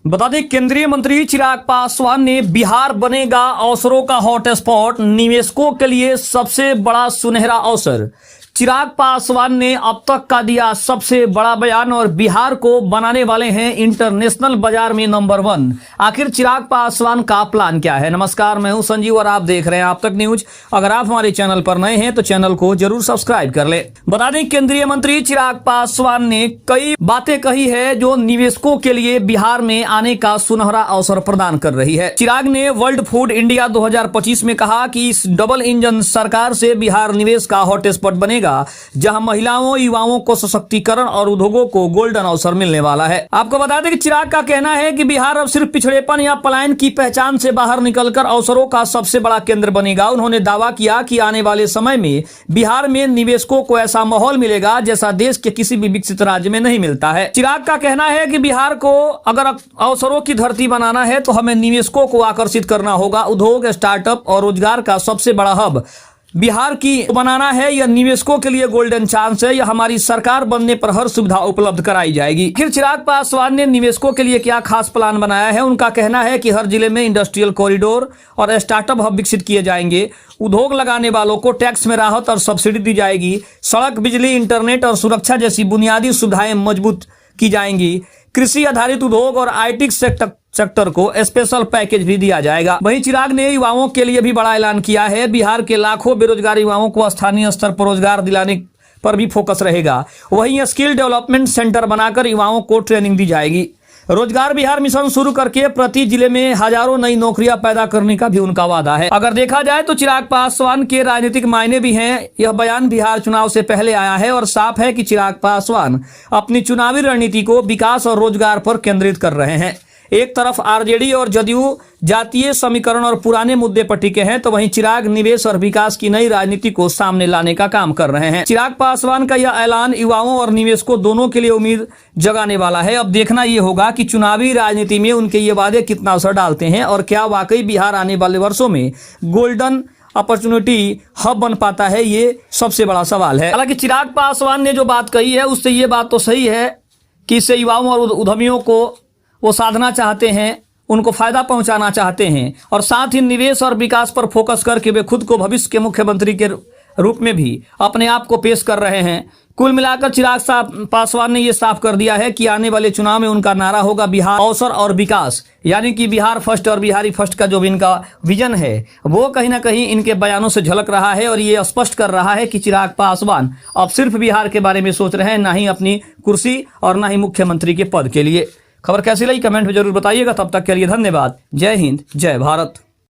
बता दें, केंद्रीय मंत्री चिराग पासवान ने बिहार बनेगा अवसरों का हॉटस्पॉट, निवेशकों के लिए सबसे बड़ा सुनहरा अवसर। चिराग पासवान ने अब तक का दिया सबसे बड़ा बयान और बिहार को बनाने वाले हैं इंटरनेशनल बाजार में नंबर 1। आखिर चिराग पासवान का प्लान क्या है? नमस्कार, मैं हूं संजीव और आप देख रहे हैं आप तक न्यूज। अगर आप हमारे चैनल पर नए हैं तो चैनल को जरूर सब्सक्राइब कर ले। बता दें, केंद्रीय मंत्री चिराग पासवान ने कई बातें कही है जो निवेशकों के लिए बिहार में आने का सुनहरा अवसर प्रदान कर रही है। चिराग ने वर्ल्ड फूड इंडिया 2025 में कहा कि इस डबल इंजन सरकार से बिहार निवेश का हॉटस्पॉट बनेगा, जहां महिलाओं, युवाओं को सशक्तिकरण और उद्योगों को गोल्डन अवसर मिलने वाला है। आपको बता दें कि चिराग का कहना है कि बिहार अब सिर्फ पिछड़ेपन या पलायन की पहचान से बाहर निकलकर अवसरों का सबसे बड़ा केंद्र बनेगा। उन्होंने दावा किया कि आने वाले समय में बिहार में निवेशकों को ऐसा माहौल मिलेगा जैसा देश के किसी भी विकसित राज्य में नहीं मिलता है। चिराग का कहना है कि बिहार को अगर अवसरों की धरती बनाना है तो हमें निवेशकों को आकर्षित करना होगा। उद्योग, स्टार्टअप और रोजगार का सबसे बड़ा हब बिहार की बनाना है। यह निवेशकों के लिए गोल्डन चांस है। यह हमारी सरकार बनने पर हर सुविधा उपलब्ध कराई जाएगी। फिर चिराग पासवान ने निवेशकों के लिए क्या खास प्लान बनाया है? उनका कहना है कि हर जिले में इंडस्ट्रियल कॉरिडोर और स्टार्टअप हब विकसित किए जाएंगे। उद्योग लगाने वालों को टैक्स में राहत और सब्सिडी दी जाएगी। सड़क, बिजली, इंटरनेट और सुरक्षा जैसी बुनियादी सुविधाएं मजबूत की जाएंगी। कृषि आधारित उद्योग और आईटी सेक्टर को स्पेशल पैकेज भी दिया जाएगा। वहीं चिराग ने युवाओं के लिए भी बड़ा ऐलान किया है। बिहार के लाखों बेरोजगार युवाओं को स्थानीय स्तर पर रोजगार दिलाने पर भी फोकस रहेगा। वहीं स्किल डेवलपमेंट सेंटर बनाकर युवाओं को ट्रेनिंग दी जाएगी। रोजगार बिहार मिशन शुरू करके प्रति जिले में हजारों नई नौकरियां पैदा करने का भी उनका वादा है। अगर देखा जाए तो चिराग पासवान के राजनीतिक मायने भी हैं। यह बयान बिहार चुनाव से पहले आया है और साफ है कि चिराग पासवान अपनी चुनावी रणनीति को विकास और रोजगार पर केंद्रित कर रहे हैं। एक तरफ आरजेडी और जदयू जातीय समीकरण और पुराने मुद्दे पर टिके हैं, तो वहीं चिराग निवेश और विकास की नई राजनीति को सामने लाने का काम कर रहे हैं। चिराग पासवान का यह ऐलान युवाओं और निवेशकों दोनों के लिए उम्मीद जगाने वाला है। अब देखना यह होगा कि चुनावी राजनीति में उनके ये वादे कितना असर डालते हैं और क्या वाकई बिहार आने वाले वर्षों में गोल्डन अपॉर्चुनिटी हब बन पाता है। ये सबसे बड़ा सवाल है। हालांकि चिराग पासवान ने जो बात कही है उससे ये बात तो सही है कि इससे युवाओं और उद्यमियों को वो साधना चाहते हैं, उनको फायदा पहुंचाना चाहते हैं और साथ ही निवेश और विकास पर फोकस करके वे खुद को भविष्य के मुख्यमंत्री के रूप में भी अपने आप को पेश कर रहे हैं। कुल मिलाकर चिराग पासवान ने यह साफ कर दिया है कि आने वाले चुनाव में उनका नारा होगा बिहार अवसर और विकास, यानी कि बिहार फर्स्ट और बिहारी फर्स्ट का जो इनका विजन है वो कहीं ना कहीं इनके बयानों से झलक रहा है और ये स्पष्ट कर रहा है कि चिराग पासवान अब सिर्फ बिहार के बारे में सोच रहे हैं, ना ही अपनी कुर्सी और ना ही मुख्यमंत्री के पद के लिए। खबर कैसी लगी कमेंट में जरूर बताइएगा। तब तक के लिए धन्यवाद। जय हिंद, जय भारत।